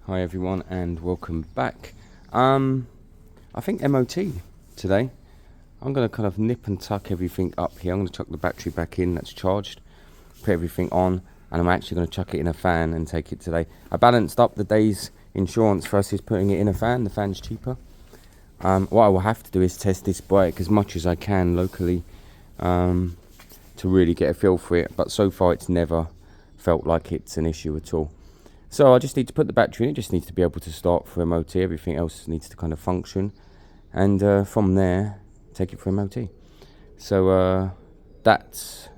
Hi everyone and welcome back. I think MOT today. I'm going to kind of nip and tuck everything up here. I'm going to chuck the battery back in that's charged, put everything on, and I'm actually going to chuck it in a fan and take it today. I balanced up the day's insurance versus putting it in a fan. The fan's cheaper. What I will have to do is test this bike as much as I can locally to really get a feel for it, but so far it's never felt like it's an issue at all. So I just need to put the battery in. It just needs to be able to start for MOT. Everything else needs to kind of function, and from there take it for MOT. So that's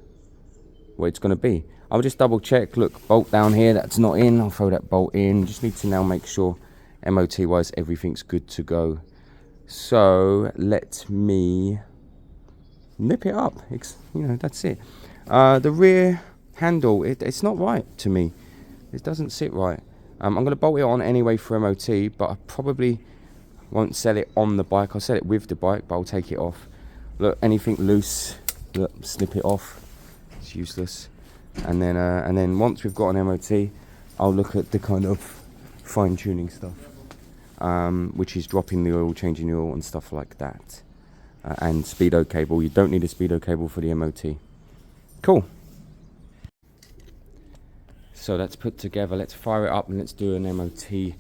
what it's going to be. I'll just double check. Look, bolt down here, that's not in. I'll throw that bolt in. Just need to now make sure MOT wise everything's good to go. So let me nip it up. That's it. The rear handle, it's not right to me. It doesn't sit right. I'm going to bolt it on anyway for MOT, but I probably won't sell it on the bike. I'll sell it with the bike, but I'll take it off. Look, anything loose, look, snip it off. It's useless. And then once we've got an MOT, I'll look at the kind of fine-tuning stuff, which is dropping the oil, changing the oil, and stuff like that. And Speedo cable. You don't need a Speedo cable for the MOT. Cool. So that's put together. Let's fire it up and let's do an MOT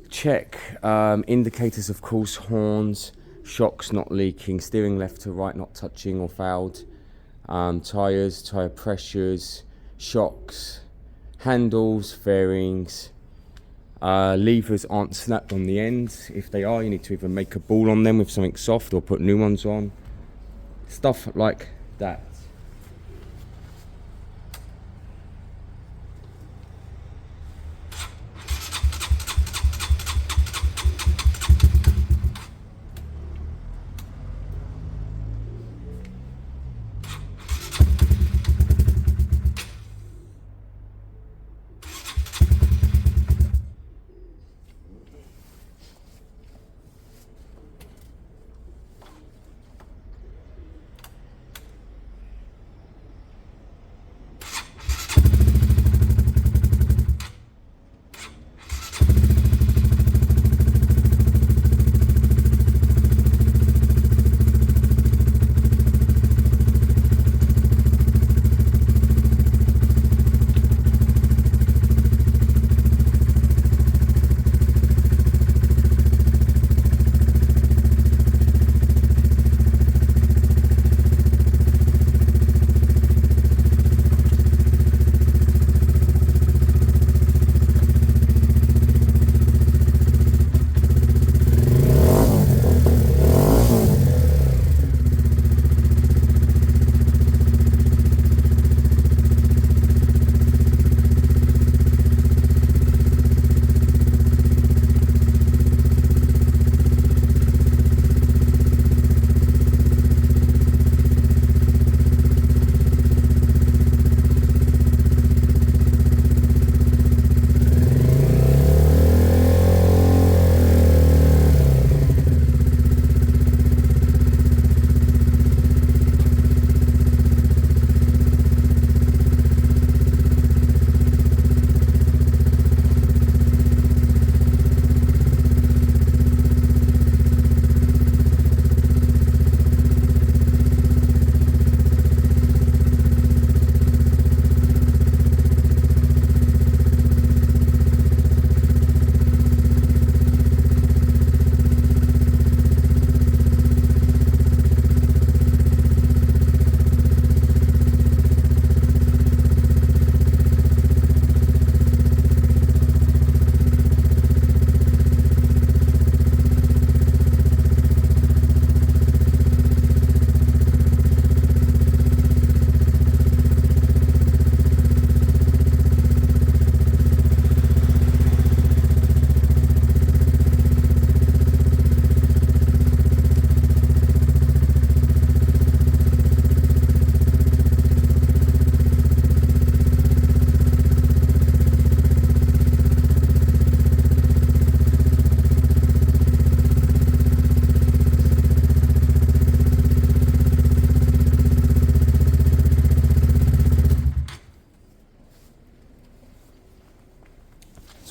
check. Indicators, of course, horns, shocks not leaking, steering left to right not touching or fouled, tyres, tyre pressures, shocks, handles, fairings, levers aren't snapped on the ends. If they are, you need to either make a ball on them with something soft or put new ones on. Stuff like that.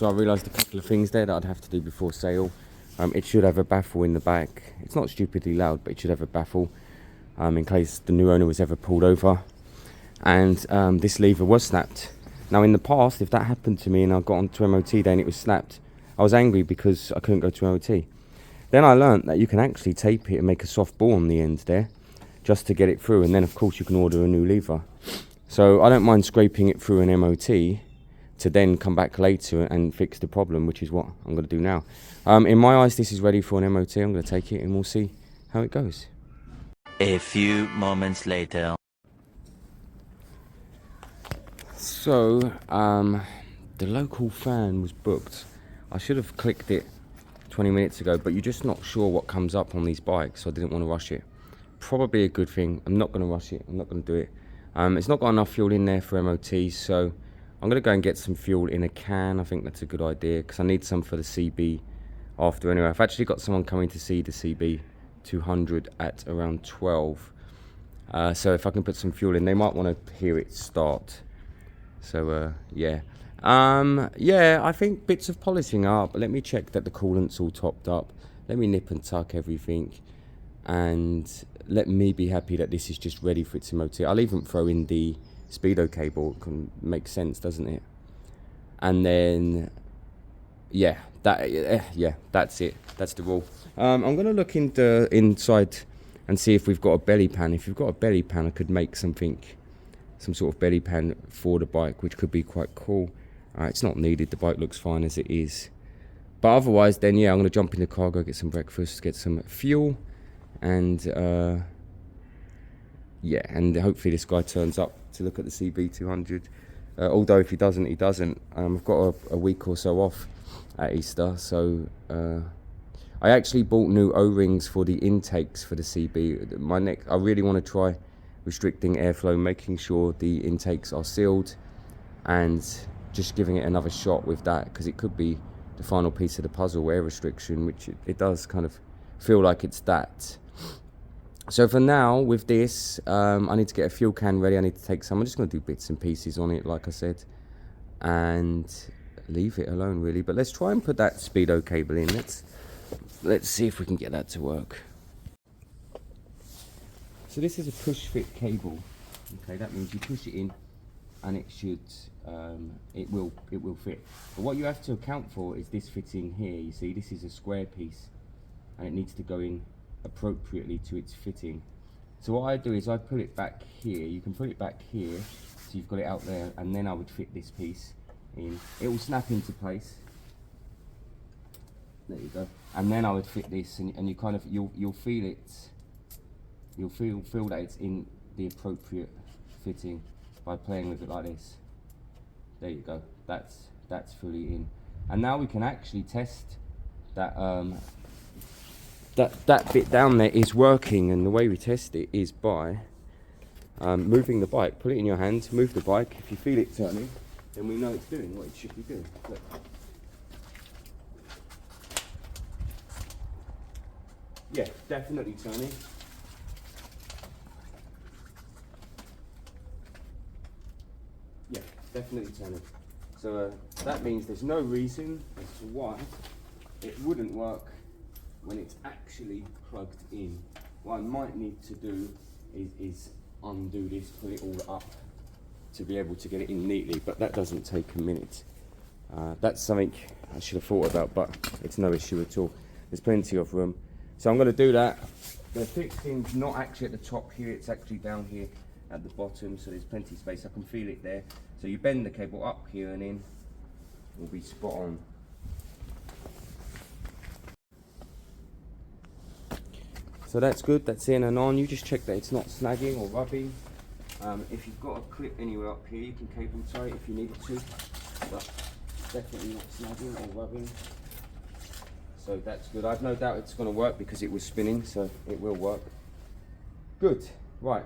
So I realised a couple of things there that I'd have to do before sale. It should have a baffle in the back. It's not stupidly loud, but it should have a baffle in case the new owner was ever pulled over. And this lever was snapped. Now in the past, if that happened to me and I got onto MOT day and it was snapped, I was angry because I couldn't go to MOT. Then I learnt that you can actually tape it and make a soft ball on the end there, just to get it through, and then of course you can order a new lever. So I don't mind scraping it through an MOT to then come back later and fix the problem, which is what I'm going to do now. In my eyes, this is ready for an MOT. I'm going to take it and we'll see how it goes. A few moments later. So, the local fan was booked. I should have clicked it 20 minutes ago, but you're just not sure what comes up on these bikes, so I didn't want to rush it. Probably a good thing. I'm not going to rush it. I'm not going to do it. It's not got enough fuel in there for MOT, so I'm going to go and get some fuel in a can. I think that's a good idea, because I need some for the CB after anyway. I've actually got someone coming to see the CB 200 at around 12. So if I can put some fuel in, they might want to hear it start. So yeah, I think bits of polishing up. Let me check that the coolant's all topped up. Let me nip and tuck everything, and let me be happy that this is just ready for its MOT. I'll even throw in the Speedo cable. It can make sense, doesn't it? And then yeah, that's it. That's the rule. I'm gonna look inside and see if we've got a belly pan. If you've got a belly pan, I could make something, some sort of belly pan for the bike, which could be quite cool. It's not needed, the bike looks fine as it is. But otherwise, then yeah, I'm going to jump in the car, go get some breakfast, get some fuel, and yeah, and hopefully this guy turns up to look at the CB200. Although if he doesn't, he doesn't. I've got a week or so off at Easter, so I actually bought new O-rings for the intakes for the CB. I really want to try restricting airflow, making sure the intakes are sealed, and just giving it another shot with that, because it could be the final piece of the puzzle, air restriction, which it does kind of feel like it's that. So for now, with this, I need to get a fuel can ready. I need to take some. I'm just going to do bits and pieces on it, like I said, and leave it alone, really. But let's try and put that Speedo cable in. Let's see if we can get that to work. So this is a push fit cable. Okay, that means you push it in, and it should, it will fit. But what you have to account for is this fitting here. You see, this is a square piece, and it needs to go in appropriately to its fitting. So what I do is I pull it back here. You can put it back here, so you've got it out there, and then I would fit this piece in. It will snap into place. There you go. And then I would fit this, and you kind of you'll feel it. You'll feel that it's in the appropriate fitting by playing with it like this. There you go. That's fully in. And now we can actually test that that bit down there is working. And the way we test it is by moving the bike. Put it in your hand, move the bike. If you feel it turning, then we know it's doing what it should be doing. Look. Yeah, definitely turning. Yeah, definitely turning. So that means there's no reason as to why it wouldn't work when it's actually plugged in. What I might need to do is undo this, put it all up to be able to get it in neatly, but that doesn't take a minute. That's something I should have thought about, but it's no issue at all. There's plenty of room. So I'm going to do that. The fixing's not actually at the top here, it's actually down here at the bottom, so there's plenty of space. I can feel it there. So you bend the cable up here and in, will be spot on. So that's good, that's in and on. You just check that it's not snagging or rubbing. If you've got a clip anywhere up here, you can cable tie it if you needed to, but definitely not snagging or rubbing. So that's good. I've no doubt it's going to work because it was spinning, so it will work. Good. Right.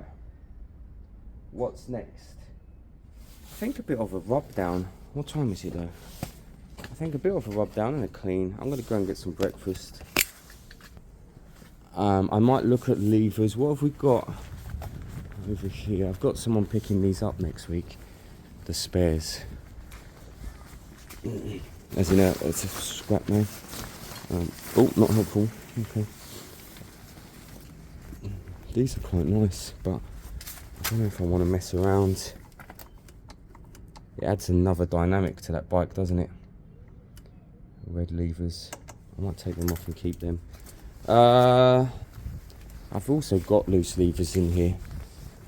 What's next? I think a bit of a rub down. What time is it though? I think a bit of a rub down and a clean. I'm going to go and get some breakfast. I might look at levers. What have we got over here? I've got someone picking these up next week. The spares. As in it's a scrap now. Oh, not helpful. Okay. These are quite nice, but I don't know if I want to mess around. It adds another dynamic to that bike, doesn't it? Red levers. I might take them off and keep them. I've also got loose levers in here,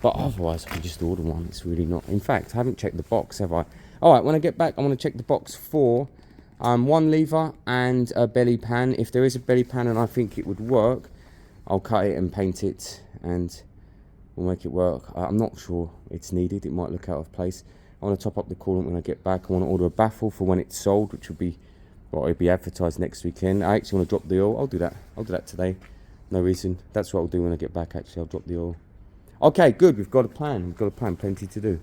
but otherwise I can just order one. It's really not. In fact, I haven't checked the box, have I? Alright, when I get back, I want to check the box for one lever and a belly pan. If there is a belly pan and I think it would work, I'll cut it and paint it and we'll make it work. I'm not sure it's needed. It might look out of place. I want to top up the coolant when I get back. I want to order a baffle for when it's sold, which will be, well, it'll be advertised next weekend. I actually want to drop the oil. I'll do that. I'll do that today. No reason. That's what I'll do when I get back, actually. I'll drop the oil. Okay, good. We've got a plan. We've got a plan. Plenty to do.